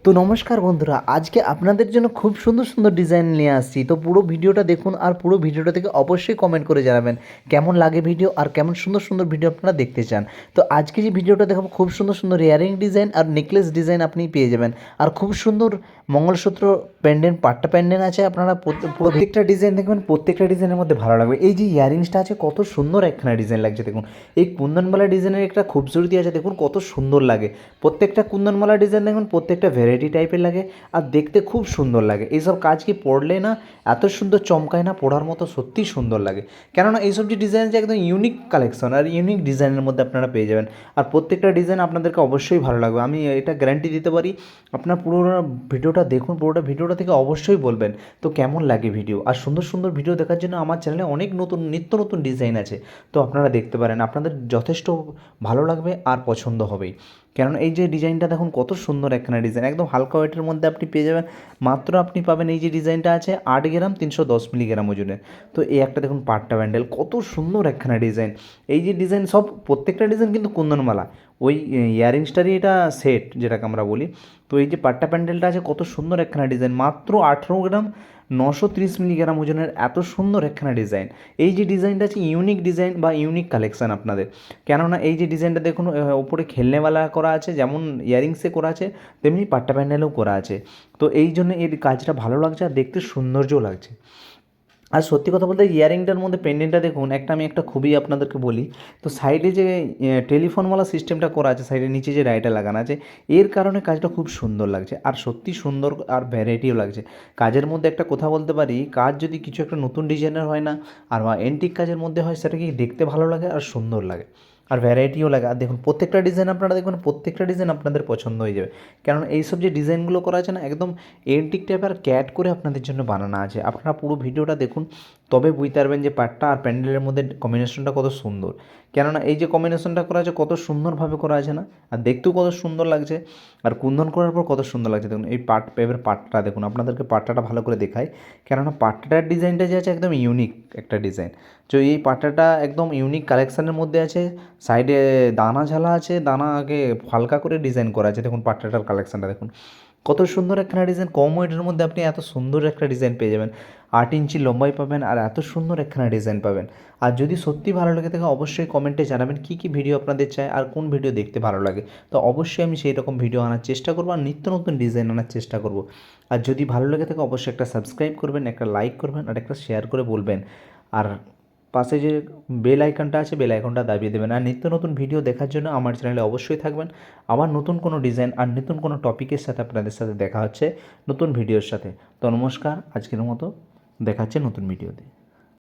তো নমস্কার বন্ধুরা, আজকে আপনাদের জন্য খুব সুন্দর সুন্দর ডিজাইন নিয়ে আসছি। তো পুরো ভিডিওটা দেখুন আর পুরো ভিডিওটা থেকে অবশ্যই কমেন্ট করে জানাবেন কেমন লাগে ভিডিও আর কেমন সুন্দর সুন্দর ভিডিও আপনারা দেখতে চান। তো আজকে যে ভিডিওটা দেখাবো খুব সুন্দর সুন্দর ইয়ারিং ডিজাইন আর নেকলেস ডিজাইন আপনি পেয়ে যাবেন। আর খুব সুন্দর মঙ্গলসূত্র প্যান্ডেন্ট পাট্টা প্যান্ডেন্ট আছে। আপনারা প্রত্যেকটা ডিজাইন দেখবেন, প্রত্যেকটা ডিজাইনের মধ্যে ভালো লাগবে। এই যে ইয়ারিংসটা আছে কত সুন্দর একখানা ডিজাইন লাগছে দেখুন। এই কুন্দনমালা ডিজাইনের একটা খুবসুরতি আছে দেখুন, কত সুন্দর লাগে। প্রত্যেকটা কুন্দনমালা ডিজাইন দেখুন, প্রত্যেকটা ভ্যারাইটি টাইপের লাগে আর দেখতে খুব সুন্দর লাগে। এইসব কাজ কি পড়লে না এত সুন্দর চমকায় না, পড়ার মতো সত্যিই সুন্দর লাগে। কেননা এইসব যে ডিজাইন যে একদম ইউনিক কালেকশন আর ইউনিক ডিজাইনের মধ্যে আপনারা পেয়ে যাবেন। আর প্রত্যেকটা ডিজাইন আপনাদেরকে অবশ্যই ভালো লাগবে, আমি এটা গ্যারান্টি দিতে পারি। আপনার পুরো ভিডিওটা দেখুন, পুরোটা ভিডিওটা থেকে অবশ্যই বলবেন তো কেমন লাগে ভিডিও। আর সুন্দর সুন্দর ভিডিও দেখার জন্য আমার চ্যানেলে অনেক নিত্য নতুন ডিজাইন আছে, তো আপনারা দেখতে পারেন। আপনাদের যথেষ্ট ভালো লাগবে আর পছন্দ হবেই। কেননা এই যে ডিজাইনটা দেখুন কত সুন্দর একখানা ডিজাইন, একদম হালকা ওয়েটের মধ্যে আপনি পেয়ে যাবেন। মাত্র আপনি পাবেন এই যে ডিজাইনটা আছে 8 গ্রাম 310 মিলিগ্রাম ওজনের। তো এই একটা দেখুন পাট্টা ব্যান্ডেল, কত সুন্দর একখানা ডিজাইন। এই যে ডিজাইন সব প্রত্যেকটা ডিজাইন কিন্তু কুন্দনমালা, ওই ইয়ারিংসটারই এটা সেট যেটাকে আমরা বলি। তো এই যে পাট্টা প্যান্ডেলটা আছে কত সুন্দর একখানা ডিজাইন, মাত্র 18 গ্রাম 930 মিলিগ্রাম ওজনের, এত সুন্দর একখানা ডিজাইন। এই যে ডিজাইনটা আছে ইউনিক ডিজাইন বা ইউনিক কালেকশান আপনাদের। কেননা এই যে ডিজাইনটা দেখুন, ওপরে খেলনেওয়ালা করা আছে, যেমন ইয়ারিংসে করা আছে তেমনি পাট্টা প্যান্ডেলেও করা আছে। তো এই জন্য এর কাজটা ভালো লাগছে আর দেখতে সৌন্দর্যও লাগছে। আর সত্যি কথা বলতে ইয়ারিংটার মধ্যে পেন্ডেন্টটা দেখুন, আমি একটা খুবই আপনাদেরকে বলি। তো সাইডে যে টেলিফোনওয়ালা সিস্টেমটা করা আছে, সাইডে নিচে যে রাইটা লাগানো আছে, এর কারণে কাজটা খুব সুন্দর লাগছে আর সত্যি সুন্দর আর ভ্যারাইটিও লাগছে। কাজের মধ্যে একটা কথা বলতে পারি, কাজ যদি কিছু একটা নতুন ডিজাইনের হয় না আর বা এন্টিক কাজের মধ্যে হয়, সেটা কি দেখতে ভালো লাগে আর সুন্দর লাগে আর ভ্যারাইটিও লাগে। আর দেখুন প্রত্যেকটা ডিজাইন আপনারা দেখবেন, প্রত্যেকটা ডিজাইন আপনাদের পছন্দ হয়ে যাবে। কারণ এইসব যে ডিজাইনগুলো করা আছে না, একদম এন্টিক টাইপের ক্যাট করে আপনাদের জন্য বানানো আছে। আপনারা পুরো ভিডিওটা দেখুন, তবে বুঝতে পারবেন যে পাট্টা আর প্যান্ডেলের মধ্যে কম্বিনেশনটা কত সুন্দর। কেননা এই যে কম্বিনেশনটা করা আছে কত সুন্দরভাবে করা আছে না, আর দেখতেও কত সুন্দর লাগছে। আর কুন্দন করার পর কত সুন্দর লাগছে দেখুন। এই এবার পাটটা দেখুন, আপনাদেরকে পাট্টাটা ভালো করে দেখাই। কেননা পাট্টাটার ডিজাইনটা যে আছে একদম ইউনিক একটা ডিজাইন। তো এই পাট্টাটা একদম ইউনিক কালেকশানের মধ্যে আছে। সাইডে দানা ঝালা আছে, দানাকে হালকা করে ডিজাইন করা আছে। দেখুন পাট্টাটার কালেকশানটা দেখুন কত সুন্দর একখানা ডিজাইন। কম ওয়েটের মধ্যে আপনি এত সুন্দর একটা ডিজাইন পেয়ে যাবেন। 8 ইঞ্চি লম্বাই পাবেন আর এত সুন্দর একখানা ডিজাইন পাবেন। আর যদি সত্যি ভালো লেগে থাকে অবশ্যই কমেন্টে জানাবেন কী কী ভিডিও আপনাদের চাই আর কোন ভিডিও দেখতে ভালো লাগে। তো অবশ্যই আমি সেই রকম ভিডিও আনার চেষ্টা করবো আর নিত্য নতুন ডিজাইন আনার চেষ্টা করব। আর যদি ভালো লেগে থাকে অবশ্যই একটা সাবস্ক্রাইব করবেন, একটা লাইক করবেন আর একটা শেয়ার করে বলবেন। আর পাশে যে বেল আইকনটা আছে, বেল আইকনটা দাবিয়ে দেবেন। আর নিত্য নতুন ভিডিও দেখার জন্য আমার চ্যানেলে অবশ্যই থাকবেন। আবার নতুন কোনো ডিজাইন আর নতুন কোনো টপিকের সাথে আপনাদের সাথে দেখা হচ্ছে নতুন ভিডিওর সাথে। তো নমস্কার, আজকের মতো দেখা হচ্ছে নতুন ভিডিওতে।